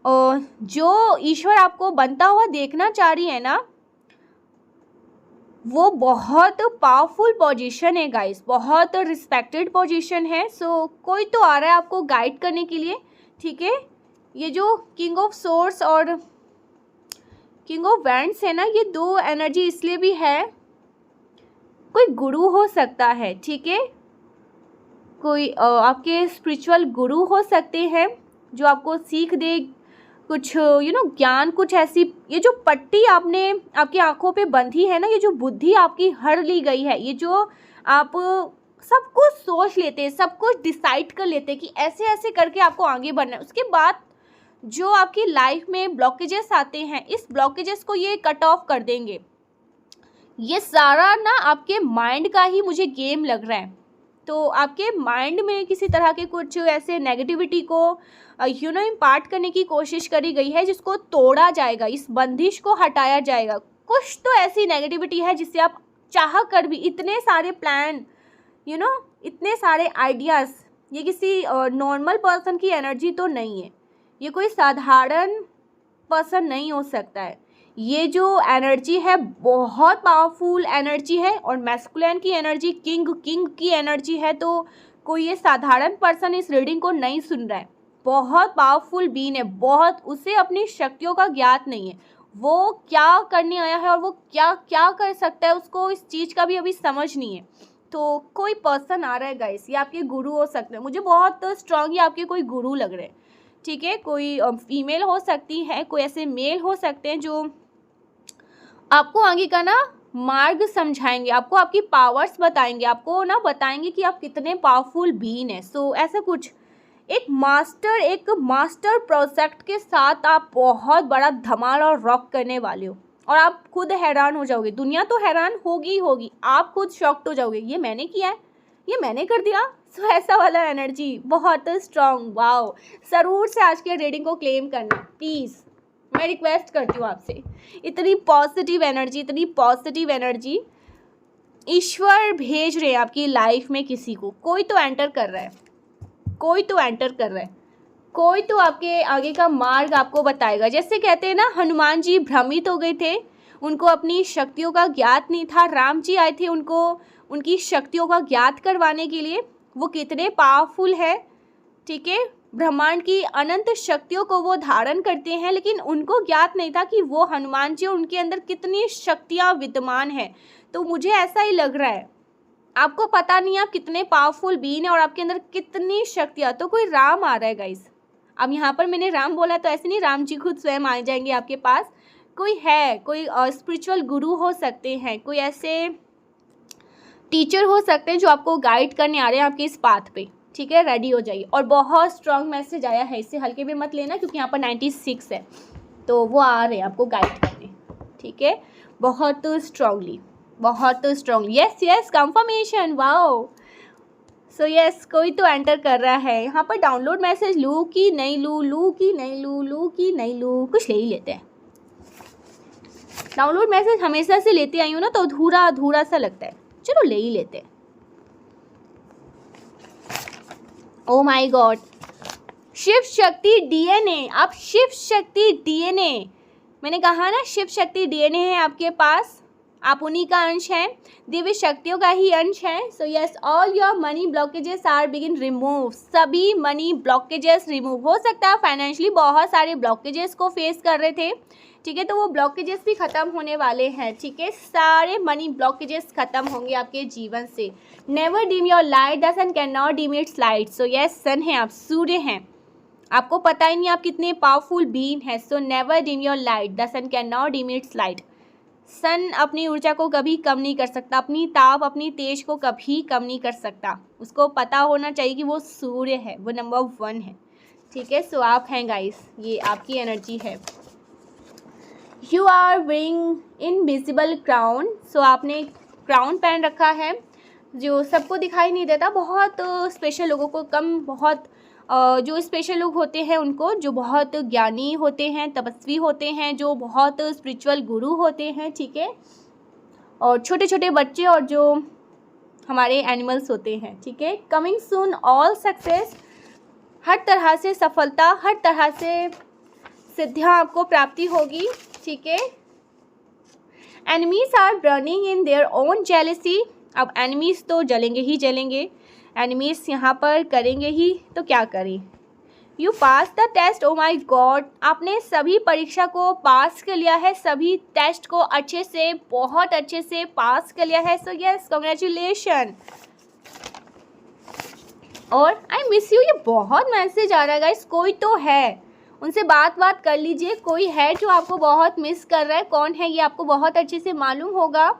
जो ईश्वर आपको बनता हुआ देखना चाह रही है ना, वो बहुत पावरफुल पोजीशन है गाइस, बहुत रिस्पेक्टेड पोजीशन है। सो कोई तो आ रहा है आपको गाइड करने के लिए। ठीक है, ये जो किंग ऑफ सोर्स और किंग ऑफ वैंड्स है ना, ये 2 एनर्जी इसलिए भी है, कोई गुरु हो सकता है। ठीक है, कोई आपके स्पिरिचुअल गुरु हो सकते हैं जो आपको सीख दे कुछ, ज्ञान, कुछ ऐसी। ये जो पट्टी आपने आपकी आंखों पे बंधी है ना, ये जो बुद्धि आपकी हर ली गई है, ये जो आप सब कुछ सोच लेते हैं, सब कुछ डिसाइड कर लेते हैं कि ऐसे ऐसे करके आपको आगे बढ़ना है। उसके बाद जो आपकी लाइफ में ब्लॉकेजेस आते हैं, इस ब्लॉकेजेस को ये कट ऑफ कर देंगे। ये सारा ना आपके माइंड का ही मुझे गेम लग रहा है। तो आपके माइंड में किसी तरह के कुछ ऐसे नेगेटिविटी को इम्पार्ट करने की कोशिश करी गई है, जिसको तोड़ा जाएगा, इस बंदिश को हटाया जाएगा। कुछ तो ऐसी नेगेटिविटी है जिससे आप चाह कर भी, इतने सारे प्लान, इतने सारे आइडियाज़, ये किसी नॉर्मल पर्सन की एनर्जी तो नहीं है, ये कोई साधारण पर्सन नहीं हो सकता है। ये जो एनर्जी है बहुत पावरफुल एनर्जी है, और मैस्कुलिन की एनर्जी, किंग की एनर्जी है। तो कोई ये साधारण पर्सन इस रीडिंग को नहीं सुन रहा है, बहुत पावरफुल बीन है, बहुत, उसे अपनी शक्तियों का ज्ञात नहीं है, वो क्या करने आया है और वो क्या क्या कर सकता है, उसको इस चीज़ का भी अभी समझ नहीं है। तो कोई पर्सन आ रहा है गाइस, ये आपके गुरु हो सकते हैं, मुझे बहुत स्ट्रांग आपके कोई गुरु लग रहे हैं। ठीक है, कोई फीमेल हो सकती है, कोई ऐसे मेल हो सकते हैं जो आपको आगे का ना मार्ग समझाएंगे, आपको आपकी पावर्स बताएंगे, आपको ना बताएंगे कि आप कितने पावरफुल बीन है। सो ऐसा कुछ एक मास्टर प्रोजेक्ट के साथ आप बहुत बड़ा धमाल और रॉक करने वाले हो, और आप खुद हैरान हो जाओगे। दुनिया तो हैरान होगी, आप खुद शॉक्ड हो जाओगे, ये मैंने किया है, ये मैंने कर दिया। सो ऐसा वाला एनर्जी बहुत स्ट्रांग। वाओ, ज़रूर से आज के रीडिंग को क्लेम करना प्लीज़, मैं रिक्वेस्ट करती हूँ आपसे। इतनी पॉजिटिव एनर्जी, इतनी पॉजिटिव एनर्जी ईश्वर भेज रहे हैं आपकी लाइफ में। किसी को कोई तो एंटर कर रहा है, कोई तो एंटर कर रहा है, कोई तो आपके आगे का मार्ग आपको बताएगा। जैसे कहते हैं ना, हनुमान जी भ्रमित हो गए थे, उनको अपनी शक्तियों का ज्ञात नहीं था। राम जी आए थे उनको उनकी शक्तियों का ज्ञात करवाने के लिए। वो कितने पावरफुल है, ठीक है, ब्रह्मांड की अनंत शक्तियों को वो धारण करते हैं, लेकिन उनको ज्ञात नहीं था कि वो हनुमान जी, उनके अंदर कितनी शक्तियाँ विद्यमान है। तो मुझे ऐसा ही लग रहा है, आपको पता नहीं आप कितने पावरफुल बीइंग है और आपके अंदर कितनी शक्तियाँ। तो कोई राम आ रहा है गाइस। अब यहाँ पर मैंने राम बोला तो ऐसे नहीं, राम जी खुद स्वयं आ जाएंगे आपके पास। कोई है, कोई स्पिरिचुअल गुरु हो सकते हैं, कोई ऐसे टीचर हो सकते हैं जो आपको गाइड करने आ रहे हैं आपके इस पाथ पे, ठीक है। रेडी हो जाइए। और बहुत स्ट्रांग मैसेज आया है, इससे हल्के में मत लेना, क्योंकि यहाँ पर 96 है, तो वो आ रहे हैं आपको गाइड करने, ठीक है, बहुत स्ट्रांगली, बहुत strongly. Yes yes, confirmation, wow. So yes, कोई तो एंटर कर रहा है यहाँ पर। डाउनलोड मैसेज लूँ कि नहीं लूँ, लूँ कि नहीं लूँ, लूँ कि नहीं लूँ, कुछ ले ही लेते हैं। डाउनलोड मैसेज हमेशा से लेते आई हूँ ना, तो अधूरा अधूरा सा लगता है, चलो ले ही लेते हैं। ओ my God, Shiv Shakti DNA. आप शिव शक्ति डीएनए, मैंने कहा ना, शिव शक्ति डीएनए है आपके पास, आप उन्हीं का अंश हैं, दिव्य शक्तियों का ही अंश है। So yes, all your money blockages are begin remove. सभी मनी ब्लॉकेजेस रिमूव हो सकता है। फाइनेंशियली बहुत सारे ब्लॉकेजेस को फेस कर रहे थे, ठीक है, तो वो ब्लॉकेजेस भी ख़त्म होने वाले हैं, ठीक है। सारे मनी ब्लॉकेजेस ख़त्म होंगे आपके जीवन से। Never dim your light, the sun can not dim its light. So yes, sun है आप, सूर्य हैं, आपको पता ही नहीं आप कितने पावरफुल बीइंग हैं। So never dim your light, the sun can not dim its light. Sun अपनी ऊर्जा को कभी कम नहीं कर सकता, अपनी ताप, अपनी तेज को कभी कम नहीं कर सकता। उसको पता होना चाहिए कि वो सूर्य है, वो नंबर 1 है, ठीक है। सो आप हैं गाइस, ये आपकी एनर्जी है। You are wearing invisible crown. So आपने क्राउन पहन रखा है जो सबको दिखाई नहीं देता। बहुत स्पेशल लोगों को, कम बहुत जो स्पेशल लोग होते हैं उनको, जो बहुत ज्ञानी होते हैं, तपस्वी होते हैं, जो बहुत स्पिरिचुअल गुरु होते हैं, ठीक है, और छोटे छोटे बच्चे और जो हमारे एनिमल्स होते हैं, ठीक है। कमिंग सून ऑल सक्सेस, हर तरह से सफलता, हर तरह से सिद्धियाँ आपको प्राप्ति होगी, ठीक है। Enemies are burning in their own jealousy. अब एनिमीज तो जलेंगे ही जलेंगे, एनिमीज यहाँ पर करेंगे ही, तो क्या करें। You pass the test. Oh my God, आपने सभी परीक्षा को पास कर लिया है, सभी टेस्ट को अच्छे से, बहुत अच्छे से पास कर लिया है। So yes, congratulation. और आई मिस यू, ये बहुत मैसेज आ रहा है गाइस। कोई तो है, उनसे बात कर लीजिए। कोई है जो आपको बहुत मिस कर रहा है, कौन है ये आपको बहुत अच्छे से मालूम होगा,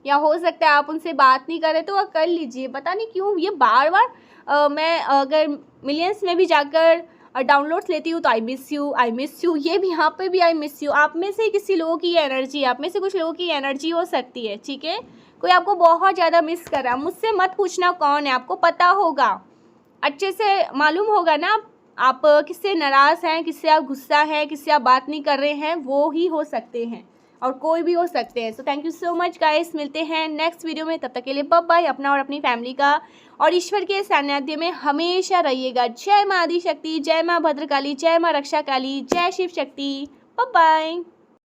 या हो सकता है आप उनसे बात नहीं करें तो कर लीजिए। पता नहीं क्यों ये बार बार मैं अगर मिलियंस में भी जाकर डाउनलोड्स लेती हूँ तो I miss you, I miss you, ये भी यहाँ पे भी आई मिस यू। आप में से किसी लोगों की एनर्जी, आप में से कुछ लोगों की एनर्जी हो सकती है, ठीक है। कोई आपको बहुत ज़्यादा मिस कर रहा है। मुझसे मत पूछना कौन है, आपको पता होगा, अच्छे से मालूम होगा ना आप किससे नाराज़ हैं, किससे आप गुस्सा हैं, किससे आप बात नहीं कर रहे हैं, वो ही हो सकते हैं और कोई भी हो सकते हैं। So thank you so much guys, मिलते हैं नेक्स्ट वीडियो में, तब तक के लिए बाय बाय। अपना और अपनी फैमिली का और ईश्वर के सानिध्य में हमेशा रहिएगा। जय माँ आदिशक्ति, जय माँ भद्रकाली, जय माँ रक्षा काली, जय शिव शक्ति, बाय बाय।